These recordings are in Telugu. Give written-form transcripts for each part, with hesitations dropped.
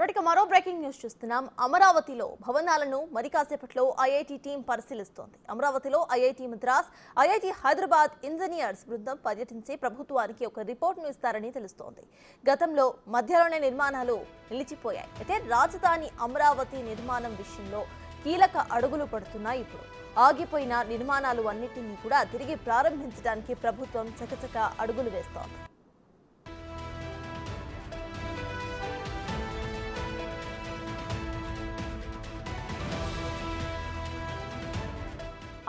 ఇక మరో బ్రేకింగ్ న్యూస్ చూస్తున్నాం. అమరావతిలో భవనాలను మరి కాసేపట్లో ఐఐటి టీం పరిశీలిస్తోంది. అమరావతిలో IIT Madras, IIT Hyderabad engineers బృందం పర్యటించి ప్రభుత్వానికి ఒక రిపోర్టును ఇస్తారని తెలుస్తోంది. గతంలో మధ్యలోనే నిర్మాణాలు నిలిచిపోయాయి. అయితే రాజధాని అమరావతి నిర్మాణం విషయంలో కీలక అడుగులు పడుతున్నాయి. ఇప్పుడు ఆగిపోయిన నిర్మాణాలు అన్నింటినీ కూడా తిరిగి ప్రారంభించడానికి ప్రభుత్వం చకచక అడుగులు వేస్తోంది.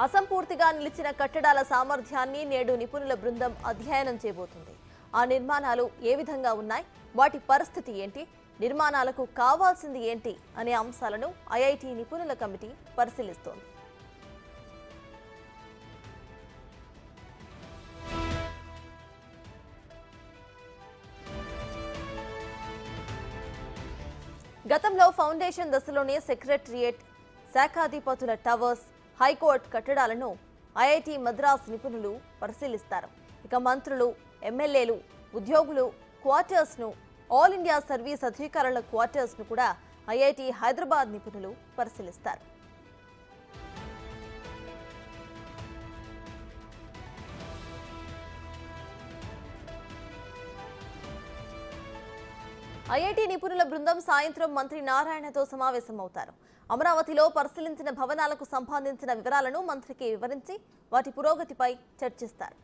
అసంపూర్తిగా నిలిచిన కట్టడాల సామర్థ్యాన్ని నేడు నిపుణుల బృందం అధ్యయనం చేయబోతుంది. ఆ నిర్మాణాలు ఏ విధంగా ఉన్నాయి, వాటి పరిస్థితి ఏంటి, నిర్మాణాలకు కావాల్సింది ఏంటి అనే అంశాలను ఐఐటి నిపుణుల కమిటీ పరిశీలిస్తోంది. గతంలో ఫౌండేషన్ దశలోనే సెక్రటరియేట్, శాఖాధిపతుల టవర్స్, హైకోర్టు కట్టడాలను ఐఐటి మద్రాస్ నిపుణులు పరిశీలిస్తారు. ఇక మంత్రులు, ఎమ్మెల్యేలు, ఉద్యోగులు క్వార్టర్స్ను, ఆల్ ఇండియా సర్వీస్ అధికారుల క్వార్టర్స్ను కూడా ఐఐటి హైదరాబాద్ నిపుణులు పరిశీలిస్తారు. ఐఐటి నిపుణుల బృందం సాయంత్రం మంత్రి నారాయణతో సమావేశమవుతారు. అమరావతిలో పరిశీలించిన భవనాలకు సంబంధించిన వివరాలను మంత్రికి వివరించి వాటి పురోగతిపై చర్చిస్తారు.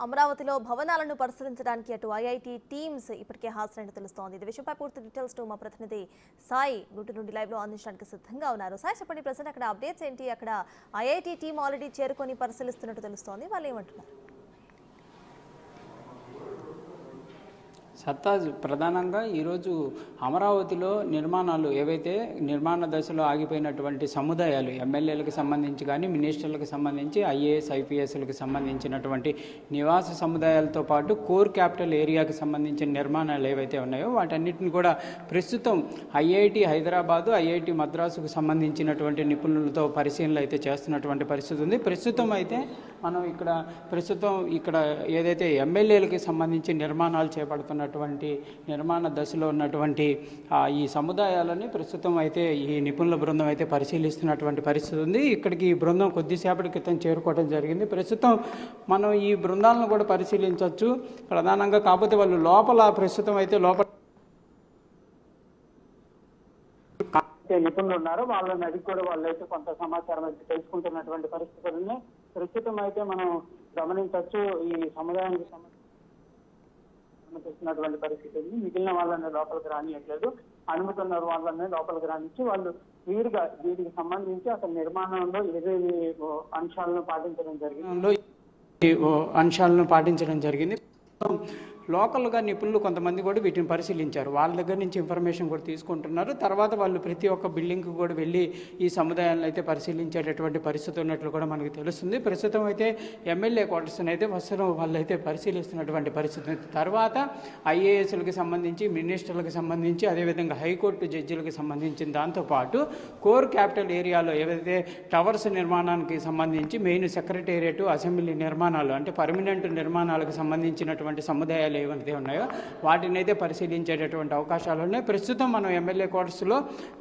అమరావతిలో భవనాలను పరిశీలించడానికి అటు ఐఐటి టీమ్స్ ఇప్పటికే హాజరైన తెలుస్తోంది. ఇది విషయంపై పూర్తి డీటెయిల్స్ మా ప్రతినిధి సాయి గుంటూరు నుండి లైవ్ లో అందించడానికి సిద్ధంగా ఉన్నారు. సాయి, చెప్పండి, ప్రజెంట్ అక్కడ అప్డేట్స్ ఏంటి? అక్కడ ఐఐటి టీమ్ ఆల్రెడీ చేరుకొని పరిశీలిస్తున్నట్టు తెలుస్తోంది, వాళ్ళు ఏమంటున్నారు? సత్తాజ్, ప్రధానంగా ఈరోజు అమరావతిలో నిర్మాణాలు ఏవైతే నిర్మాణ దశలో ఆగిపోయినటువంటి సముదాయాలు, ఎమ్మెల్యేలకు సంబంధించి కానీ మినిస్టర్లకు సంబంధించి ఐఏఎస్ ఐపీఎస్లకు సంబంధించినటువంటి నివాస సముదాయాలతో పాటు కోర్ క్యాపిటల్ ఏరియాకి సంబంధించిన నిర్మాణాలు ఏవైతే ఉన్నాయో వాటన్నిటిని కూడా ప్రస్తుతం ఐఐటి హైదరాబాదు, ఐఐటి మద్రాసుకు సంబంధించినటువంటి నిపుణులతో పరిశీలనలు అయితే చేస్తున్నటువంటి పరిస్థితి ఉంది. ప్రస్తుతం అయితే మనం ఇక్కడ ఏదైతే ఎమ్మెల్యేలకి సంబంధించి నిర్మాణాలు చేపడుతున్నటువంటి నిర్మాణ దశలో ఉన్నటువంటి ఈ సముదాయాలని ప్రస్తుతం అయితే ఈ నిపుణుల బృందం అయితే పరిశీలిస్తున్నటువంటి పరిస్థితి ఉంది. ఇక్కడికి ఈ బృందం కొద్దిసేపటి క్రితం చేరుకోవడం జరిగింది. ప్రస్తుతం మనం ఈ బృందాలను కూడా పరిశీలించవచ్చు ప్రధానంగా. కాకపోతే వాళ్ళు ప్రస్తుతం అయితే లోపల నిపుణులు ఉన్నారు, వాళ్ళని అడిగి కూడా వాళ్ళైతే కొంత సమాచారం అయితే తెలుసుకుంటున్నటువంటి పరిస్థితులని ప్రస్తుతం అయితే మనం గమనించవచ్చు. ఈ సముదాయానికి అనుమతిస్తున్నటువంటి పరిస్థితి ఉంది. మిగిలిన వాళ్ళని లోపలికి రానియట్లేదు. అనుమతి ఉన్న వాళ్ళని లోపలికి రానిచ్చి వాళ్ళు వీరికి సంబంధించి అసలు నిర్మాణంలో ఏదేవి అంశాలను పాటించడం జరిగింది. లోకల్గా నిపుణులు కొంతమంది కూడా వీటిని పరిశీలించారు. వాళ్ళ దగ్గర నుంచి ఇన్ఫర్మేషన్ కూడా తీసుకుంటున్నారు. తర్వాత వాళ్ళు ప్రతి ఒక్క బిల్డింగ్కి కూడా వెళ్ళి ఈ సముదాయాలను అయితే పరిశీలించేటటువంటి పరిస్థితి ఉన్నట్లు కూడా మనకు తెలుస్తుంది. ప్రస్తుతం అయితే ఎమ్మెల్యే క్వార్టర్స్ని అయితే వాళ్ళు అయితే పరిశీలిస్తున్నటువంటి పరిస్థితి. తర్వాత ఐఏఎస్లకు సంబంధించి, మినిస్టర్లకు సంబంధించి, అదేవిధంగా హైకోర్టు జడ్జిలకు సంబంధించిన దాంతోపాటు కోర్ క్యాపిటల్ ఏరియాలో ఏవైతే టవర్స్ నిర్మాణానికి సంబంధించి మెయిన్ సెక్రటేరియట్, అసెంబ్లీ నిర్మాణాలు అంటే పర్మనెంట్ నిర్మాణాలకు సంబంధించినటువంటి సముదాయాలు ఏవైతే ఉన్నాయో వాటిని అయితే పరిశీలించేటటువంటి అవకాశాలు ఉన్నాయి. ప్రస్తుతం మనం ఎమ్మెల్యే క్వార్టర్స్లో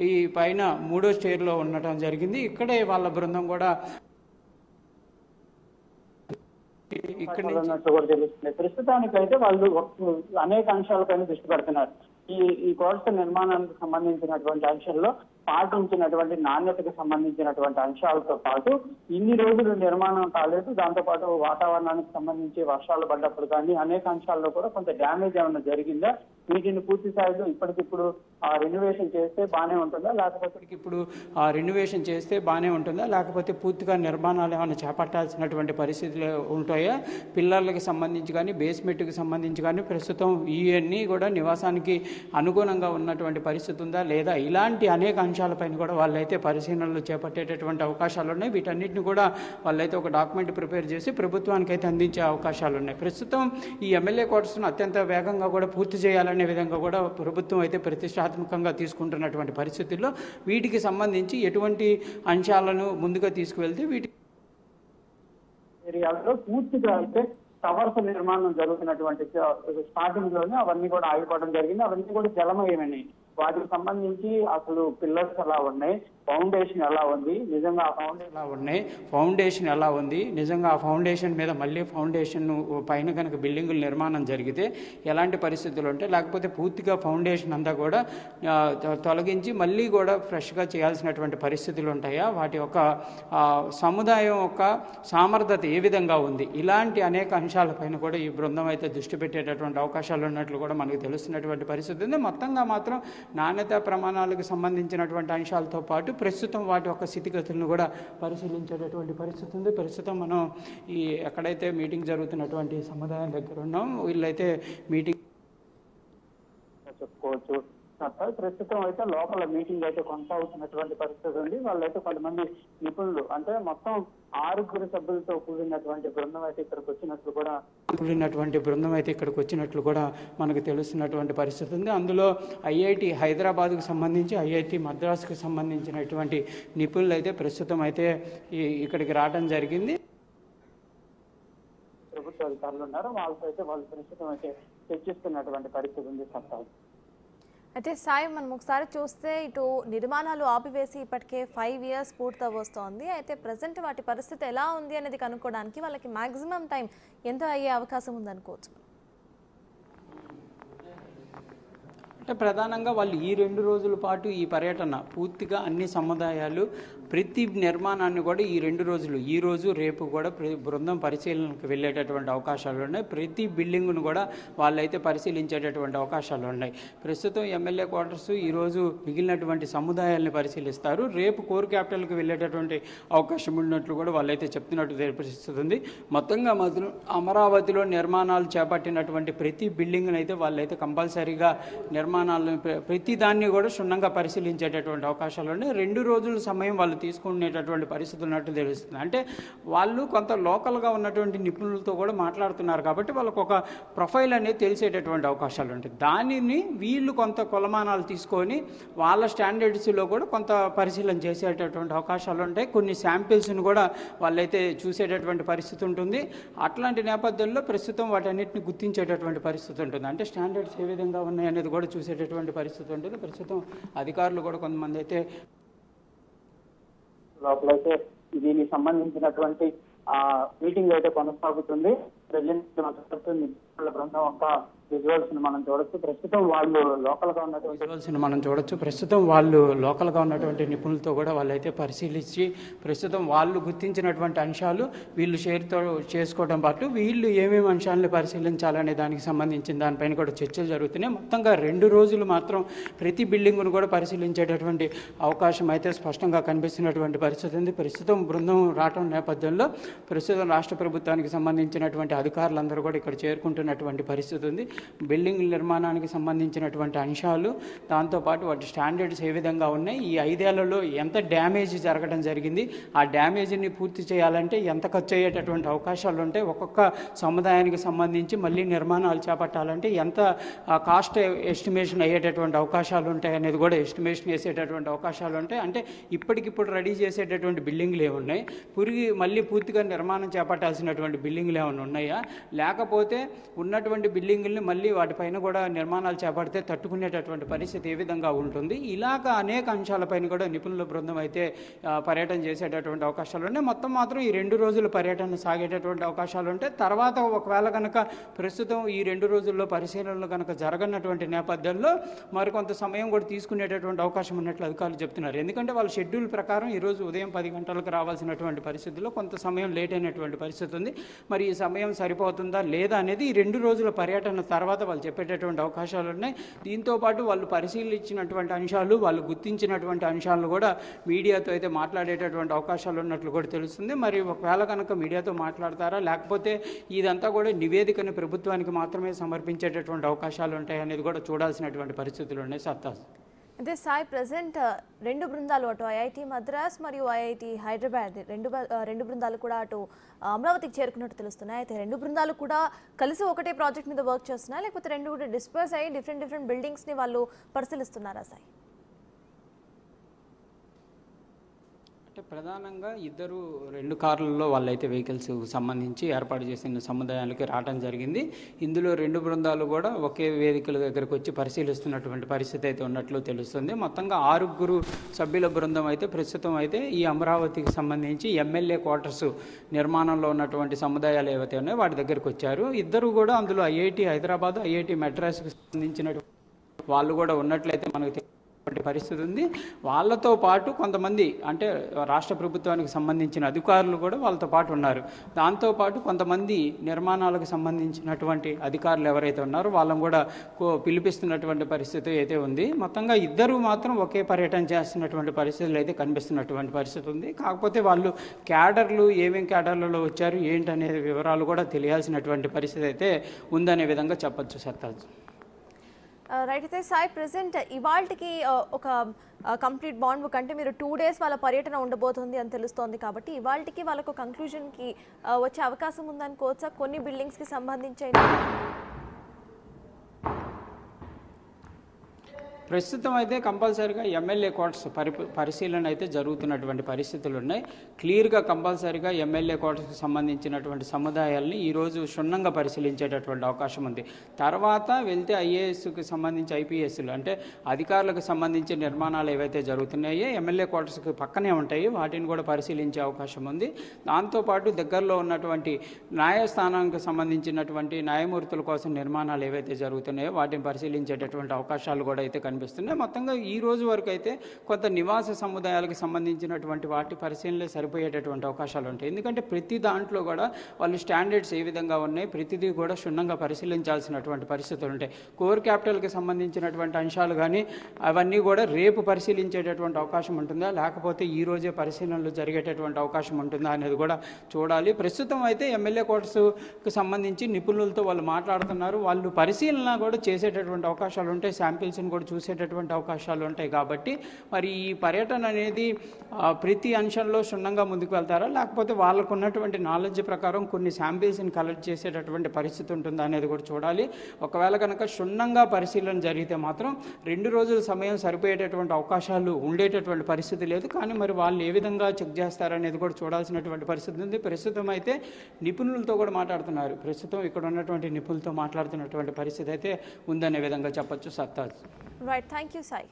ఈ పైన 3వ స్టేర్లో ఉండటం జరిగింది. ఇక్కడే వాళ్ళ బృందం కూడా ఇక్కడ తెలుస్తుంది. ప్రస్తుతానికైతే వాళ్ళు అనేక అంశాలపైన దృష్టి పెడుతున్నారు. ఈ క్వార్టర్స్ నిర్మాణానికి సంబంధించినటువంటి అంశాల్లో పాటించినటువంటి నాణ్యతకు సంబంధించినటువంటి అంశాలతో పాటు ఇన్ని రోజులు నిర్మాణం కాలేదు, దాంతోపాటు వాతావరణానికి సంబంధించి వర్షాలు పడ్డప్పుడు కానీ అనేక అంశాల్లో కూడా కొంత డ్యామేజ్ ఏమైనా జరిగిందా, వీటిని పూర్తి స్థాయిలో ఇప్పటికిప్పుడు రెన్యువేషన్ చేస్తే బాగానే ఉంటుందా, లేకపోతే పూర్తిగా నిర్మాణాలు ఏమైనా చేపట్టాల్సినటువంటి పరిస్థితులు ఉంటాయా, పిల్లర్లకు సంబంధించి కానీ బేస్మెంట్కి సంబంధించి కానీ ప్రస్తుతం ఇవన్నీ కూడా నివాసానికి అనుగుణంగా ఉన్నటువంటి పరిస్థితి ఉందా లేదా, ఇలాంటి అనేక అంశాలపైన కూడా వాళ్ళైతే పరిశీలనలు చేపట్టేటటువంటి అవకాశాలు ఉన్నాయి. వీటన్నిటిని కూడా వాళ్ళైతే ఒక డాక్యుమెంట్ ప్రిపేర్ చేసి ప్రభుత్వానికి అయితే అందించే అవకాశాలు ఉన్నాయి. ప్రస్తుతం ఈ ఎమ్మెల్యే క్వార్టర్స్ను అత్యంత వేగంగా కూడా పూర్తి చేయాలనే విధంగా కూడా ప్రభుత్వం అయితే ప్రతిష్టాత్మకంగా తీసుకుంటున్నటువంటి పరిస్థితుల్లో వీటికి సంబంధించి ఎటువంటి అంశాలను ముందుగా తీసుకువెళ్తే వీటి ఏరియాలో పూర్తిగా అయితే టవర్స్ నిర్మాణం జరుగుతున్నటువంటి స్టార్టింగ్ లోనే అవన్నీ కూడా ఆగిపోవడం జరిగింది. అవన్నీ కూడా జలమయమైనవి. వాటికి సంబంధించి అసలు పిల్లర్స్ ఎలా ఉన్నాయి, ఫౌండేషన్ ఎలా ఉంది, నిజంగా ఆ ఫౌండేషన్ ఎలా ఉంది, నిజంగా ఆ ఫౌండేషన్ మీద మళ్ళీ ఫౌండేషన్ పైన కనుక బిల్డింగుల నిర్మాణం జరిగితే ఎలాంటి పరిస్థితులు ఉంటాయి, లేకపోతే పూర్తిగా ఫౌండేషన్ అంతా కూడా తొలగించి మళ్ళీ కూడా ఫ్రెష్గా చేయాల్సినటువంటి పరిస్థితులు ఉంటాయా, వాటి యొక్క సముదాయం యొక్క సామర్థ్యత ఏ విధంగా ఉంది, ఇలాంటి అనేక అంశాలపైన కూడా ఈ బృందం అయితే దృష్టి పెట్టేటటువంటి అవకాశాలు ఉన్నట్లు కూడా మనకు తెలుస్తున్నటువంటి పరిస్థితి ఉంది. మొత్తంగా మాత్రం నాణ్యతా ప్రమాణాలకు సంబంధించినటువంటి అంశాలతో పాటు ప్రస్తుతం వాటి యొక్క స్థితిగతులను కూడా పరిశీలించేటటువంటి పరిస్థితి ఉంది. ప్రస్తుతం మనం ఈ ఎక్కడైతే మీటింగ్ జరుగుతున్నటువంటి సముదాయం దగ్గర ఉన్నాం, వీళ్ళైతే మీటింగ్ చెప్పుకోవచ్చు. ప్రస్తుతం అయితే లోపల మీటింగ్ అయితే కొనసాగుతున్నటువంటి పరిస్థితి ఉంది. వాళ్ళైతే కొంతమంది నిపుణులు అంటే మొత్తం 6 సభ్యులతో కూడినటువంటి బృందం అయితే ఇక్కడికి వచ్చినట్లు కూడా మనకు తెలుస్తున్నటువంటి పరిస్థితి ఉంది. అందులో ఐఐటి హైదరాబాద్కు సంబంధించి, ఐఐటి మద్రాసుకు సంబంధించినటువంటి నిపుణులు అయితే ప్రస్తుతం అయితే ఇక్కడికి రావడం జరిగింది. ప్రభుత్వ అధికారులు ఉన్నారు, వాళ్ళతో అయితే వాళ్ళు ప్రస్తుతం అయితే చర్చిస్తున్నటువంటి పరిస్థితి ఉంది. అయితే సాయి, మనం ఒకసారి చూస్తే ఇటు నిర్మాణాలు ఆపివేసి ఇప్పటికే 5 years పూర్తి వస్తోంది. అయితే ప్రజెంట్ వాటి పరిస్థితి ఎలా ఉంది అనేది కనుక్కోవడానికి వాళ్ళకి మ్యాక్సిమం టైం ఎంత అయ్యే అవకాశం ఉందనుకోవచ్చు? అంటే ప్రధానంగా వాళ్ళు ఈ 2 రోజుల పాటు ఈ పర్యటన పూర్తిగా అన్ని సముదాయాలు ప్రతి నిర్మాణాన్ని కూడా ఈ 2 రోజులు, ఈ రోజు రేపు కూడా బృందం పరిశీలనకు వెళ్ళేటటువంటి అవకాశాలు ఉన్నాయి. ప్రతి బిల్డింగ్ను కూడా వాళ్ళైతే పరిశీలించేటటువంటి అవకాశాలు ఉన్నాయి. ప్రస్తుతం ఎమ్మెల్యే క్వార్టర్స్ ఈరోజు మిగిలినటువంటి సముదాయాలను పరిశీలిస్తారు. రేపు కోర్ క్యాపిటల్కి వెళ్ళేటటువంటి అవకాశం ఉన్నట్లు కూడా వాళ్ళైతే చెప్తున్నట్టు తెలిపిస్తుంది. మొత్తంగా మాత్రం అమరావతిలో నిర్మాణాలు చేపట్టినటువంటి ప్రతి బిల్డింగ్ను అయితే వాళ్ళైతే కంపల్సరీగా నిర్మాణాలను ప్రతి దాన్ని కూడా క్షుణ్ణంగా పరిశీలించేటటువంటి అవకాశాలు ఉన్నాయి. 2 రోజుల సమయం వాళ్ళు తీసుకునేటటువంటి పరిస్థితి ఉన్నట్టు తెలుస్తుంది. అంటే వాళ్ళు కొంత లోకల్గా ఉన్నటువంటి నిపుణులతో కూడా మాట్లాడుతున్నారు కాబట్టి వాళ్ళకు ఒక ప్రొఫైల్ అనేది తెలిసేటటువంటి అవకాశాలు ఉంటాయి. దానిని వీళ్ళు కొంత కొలమానాలు తీసుకొని వాళ్ళ స్టాండర్డ్స్లో కూడా కొంత పరిశీలన చేసేటటువంటి అవకాశాలు ఉంటాయి. కొన్ని శాంపిల్స్ని కూడా వాళ్ళైతే చూసేటటువంటి పరిస్థితి ఉంటుంది. అట్లాంటి నేపథ్యంలో ప్రస్తుతం వాటన్నిటిని గుర్తించేటటువంటి పరిస్థితి ఉంటుంది. అంటే స్టాండర్డ్స్ ఏ విధంగా ఉన్నాయనేది కూడా చూసేటటువంటి పరిస్థితి ఉంటుంది. ప్రస్తుతం అధికారులు కూడా కొంతమంది అయితే లోపలైతే దీనికి సంబంధించినటువంటి మీటింగ్ అయితే కొనసాగుతుంది. ప్రజెంట్ బృందం ఒక విజువల్స్ మనం చూడొచ్చు. ప్రస్తుతం వాళ్ళు లోకల్గా ఉన్నటువంటి నిపుణులతో కూడా వాళ్ళైతే పరిశీలించి ప్రస్తుతం వాళ్ళు గుర్తించినటువంటి అంశాలు వీళ్ళు షేర్తో చేసుకోవడం పాటు వీళ్ళు ఏమేమి అంశాలను పరిశీలించాలనే దానికి సంబంధించిన దానిపైన కూడా చర్చలు జరుగుతున్నాయి. మొత్తంగా 2 రోజులు మాత్రం ప్రతి బిల్డింగ్ను కూడా పరిశీలించేటటువంటి అవకాశం అయితే స్పష్టంగా కనిపిస్తున్నటువంటి పరిస్థితి ఉంది. ప్రస్తుతం బృందం రావడం నేపథ్యంలో ప్రస్తుతం రాష్ట్ర ప్రభుత్వానికి సంబంధించినటువంటి అధికారులందరూ కూడా ఇక్కడ చేరుకుంటున్నటువంటి పరిస్థితి ఉంది. బిల్డింగ్ నిర్మాణానికి సంబంధించినటువంటి అంశాలు, దాంతోపాటు వాటి స్టాండర్డ్స్ ఏ విధంగా ఉన్నాయి, ఈ 5 ఏళ్లలో ఎంత డ్యామేజ్ జరగడం జరిగింది, ఆ డ్యామేజ్ని పూర్తి చేయాలంటే ఎంత ఖర్చు అయ్యేటటువంటి అవకాశాలు ఉంటాయి, ఒక్కొక్క సముదాయానికి సంబంధించి మళ్ళీ నిర్మాణాలు చేపట్టాలంటే ఎంత కాస్ట్ ఎస్టిమేషన్ అయ్యేటటువంటి అవకాశాలు ఉంటాయి అనేది కూడా ఎస్టిమేషన్ వేసేటటువంటి అవకాశాలు ఉంటాయి. అంటే ఇప్పటికిప్పుడు రెడీ చేసేటటువంటి బిల్డింగ్లు ఏమున్నాయి, మళ్ళీ పూర్తిగా నిర్మాణం చేపట్టాల్సినటువంటి బిల్డింగ్లు ఏమైనా ఉన్నాయా, లేకపోతే ఉన్నటువంటి బిల్డింగుల్ని మళ్ళీ వాటిపైన కూడా నిర్మాణాలు చేపడితే తట్టుకునేటటువంటి పరిస్థితి ఏ విధంగా ఉంటుంది, ఇలాగ అనేక అంశాలపైన కూడా నిపుణుల బృందం అయితే పర్యటన చేసేటటువంటి అవకాశాలు ఉన్నాయి. మొత్తం మాత్రం ఈ 2 రోజుల పర్యటన సాగేటటువంటి అవకాశాలు ఉంటాయి. తర్వాత ఒకవేళ కనుక ప్రస్తుతం ఈ 2 రోజుల్లో పరిశీలనలు కనుక జరగనటువంటి నేపథ్యంలో మరికొంత సమయం కూడా తీసుకునేటటువంటి అవకాశం ఉన్నట్లు అధికారులు చెప్తున్నారు. ఎందుకంటే వాళ్ళ షెడ్యూల్ ప్రకారం ఈరోజు ఉదయం 10 గంటలకు రావాల్సినటువంటి పరిస్థితుల్లో కొంత సమయం లేట్ అయినటువంటి పరిస్థితి ఉంది. మరి ఈ సమయం సరిపోతుందా లేదా అనేది ఈ 2 రోజుల పర్యటన తర్వాత వాళ్ళు చెప్పేటటువంటి అవకాశాలు ఉన్నాయి. దీంతోపాటు వాళ్ళు పరిశీలించినటువంటి అంశాలు, వాళ్ళు గుర్తించినటువంటి అంశాలను కూడా మీడియాతో అయితే మాట్లాడేటటువంటి అవకాశాలు ఉన్నట్లు కూడా తెలుస్తుంది. మరి ఒకవేళ కనుక మీడియాతో మాట్లాడతారా, లేకపోతే ఇదంతా కూడా నివేదికను ప్రభుత్వానికి మాత్రమే సమర్పించేటటువంటి అవకాశాలు ఉంటాయి అనేది కూడా చూడాల్సినటువంటి పరిస్థితులు ఉన్నాయి. సత్తా. అయితే సాయి ప్రజెంట్ రెండు బృందాలు అటు ఐఐటి మద్రాస్ మరియు ఐఐటి హైదరాబాద్ రెండు బృందాలు కూడా అటు అమరావతికి చేరుకున్నట్టు తెలుస్తున్నాయి. అయితే రెండు బృందాలు కూడా కలిసి ఒకటే ప్రాజెక్ట్ మీద వర్క్ చేస్తున్నాయి, లేకపోతే రెండు కూడా డిస్పర్స్ అయ్యి డిఫరెంట్ బిల్డింగ్స్ని వాళ్ళు పరిశీలిస్తున్నారా సాయి? అంటే ప్రధానంగా రెండు కార్లలో వాళ్ళైతే వెహికల్స్ సంబంధించి ఏర్పాటు చేసిన సముదాయాలకి రావడం జరిగింది. ఇందులో రెండు బృందాలు కూడా ఒకే వేదికల దగ్గరకు వచ్చి పరిశీలిస్తున్నటువంటి పరిస్థితి అయితే ఉన్నట్లు తెలుస్తుంది. మొత్తంగా 6 సభ్యుల బృందం అయితే ప్రస్తుతం అయితే ఈ అమరావతికి సంబంధించి ఎమ్మెల్యే క్వార్టర్స్ నిర్మాణంలో ఉన్నటువంటి సముదాయాలు ఏవైతే ఉన్నాయో వాటి దగ్గరకు వచ్చారు. ఇద్దరు కూడా అందులో ఐఐటి హైదరాబాద్, ఐఐటి మద్రాస్కి సంబంధించిన వాళ్ళు కూడా ఉన్నట్లయితే మనకు పరిస్థితి ఉంది. వాళ్ళతో పాటు కొంతమంది అంటే రాష్ట్ర ప్రభుత్వానికి సంబంధించిన అధికారులు కూడా వాళ్ళతో పాటు ఉన్నారు. దాంతోపాటు కొంతమంది నిర్మాణాలకు సంబంధించినటువంటి అధికారులు ఎవరైతే ఉన్నారో వాళ్ళని కూడా పిలిపిస్తున్నటువంటి పరిస్థితి అయితే ఉంది. మొత్తంగా ఇద్దరు మాత్రం ఒకే పర్యటన చేస్తున్నటువంటి పరిస్థితులు అయితే కనిపిస్తున్నటువంటి పరిస్థితి ఉంది. కాకపోతే వాళ్ళు క్యాడర్లు ఏమేం క్యాడర్లలో వచ్చారు ఏంటనే వివరాలు కూడా తెలియాల్సినటువంటి పరిస్థితి అయితే ఉందనే విధంగా చెప్పొచ్చు సర్తాజ్. రైట్. అయితే సాయి ప్రెసెంట్ ఇవాళకి ఒక కంప్లీట్ బాండ్ బుక్ అంటే మీరు 2 days వాళ్ళ పర్యటన ఉండబోతుంది అని తెలుస్తోంది కాబట్టి ఇవాళకి వాళ్ళకు కంక్లూజన్కి వచ్చే అవకాశం ఉందనుకోవచ్చా? కొన్ని బిల్డింగ్స్కి సంబంధించి ప్రస్తుతం అయితే కంపల్సరీగా ఎమ్మెల్యే క్వార్టర్స్ పరిశీలన అయితే జరుగుతున్నటువంటి పరిస్థితులు ఉన్నాయి. క్లియర్గా కంపల్సరీగా ఎమ్మెల్యే క్వార్టర్స్కి సంబంధించినటువంటి సముదాయాల్ని ఈరోజు క్షుణ్ణంగా పరిశీలించేటటువంటి అవకాశం ఉంది. తర్వాత వెళ్తే ఐఏఎస్కి సంబంధించి ఐపీఎస్లు అంటే అధికారులకు సంబంధించి నిర్మాణాలు ఏవైతే జరుగుతున్నాయో ఎమ్మెల్యే క్వార్టర్స్కి పక్కనే ఉంటాయి, వాటిని కూడా పరిశీలించే అవకాశం ఉంది. దాంతోపాటు దగ్గరలో ఉన్నటువంటి న్యాయస్థానానికి సంబంధించినటువంటి న్యాయమూర్తుల కోసం నిర్మాణాలు ఏవైతే జరుగుతున్నాయో వాటిని పరిశీలించేటటువంటి అవకాశాలు కూడా అయితే కనిపిస్తున్నాయి. మొత్తంగా ఈ రోజు వరకు అయితే కొంత నివాస సముదాయాలకు సంబంధించినటువంటి వాటి పరిశీలనలే సరిపోయేటటువంటి అవకాశాలు ఉంటాయి. ఎందుకంటే ప్రతి దాంట్లో కూడా వాళ్ళు స్టాండర్డ్స్ ఏ విధంగా ఉన్నాయి ప్రతిదీ కూడా క్షుణ్ణంగా పరిశీలించాల్సినటువంటి పరిస్థితులు ఉంటాయి. కోర్ క్యాపిటల్కి సంబంధించినటువంటి అంశాలు కానీ అవన్నీ కూడా రేపు పరిశీలించేటటువంటి అవకాశం ఉంటుందా, లేకపోతే ఈ రోజే పరిశీలనలు జరిగేటటువంటి అవకాశం ఉంటుందా అనేది కూడా చూడాలి. ప్రస్తుతం అయితే ఎమ్మెల్యే క్వార్టర్స్కి సంబంధించి నిపుణులతో వాళ్ళు మాట్లాడుతున్నారు. వాళ్ళు పరిశీలన కూడా చేసేటటువంటి అవకాశాలు ఉంటాయి, శాంపిల్స్ని కూడా చూసేటటువంటి అవకాశాలు ఉంటాయి. కాబట్టి మరి ఈ పర్యటన అనేది ప్రతి అంశంలో క్షుణ్ణంగా ముందుకు వెళ్తారా, లేకపోతే వాళ్ళకు ఉన్నటువంటి నాలెడ్జ్ ప్రకారం కొన్ని శాంపిల్స్ని కలెక్ట్ చేసేటటువంటి పరిస్థితి ఉంటుందా అనేది కూడా చూడాలి. ఒకవేళ కనుక క్షుణ్ణంగా పరిశీలన జరిగితే మాత్రం 2 రోజుల సమయం సరిపోయేటటువంటి అవకాశాలు ఉండేటటువంటి పరిస్థితి లేదు. కానీ మరి వాళ్ళు ఏ విధంగా చెక్ చేస్తారనేది కూడా చూడాల్సినటువంటి పరిస్థితి ఉంది. ప్రస్తుతం అయితే నిపుణులతో కూడా మాట్లాడుతున్నారు. ప్రస్తుతం ఇక్కడ ఉన్నటువంటి నిపుణులతో మాట్లాడుతున్నటువంటి పరిస్థితి అయితే ఉందనే విధంగా చెప్పొచ్చు సత్తాజ్. రైట్. Thank you Sai.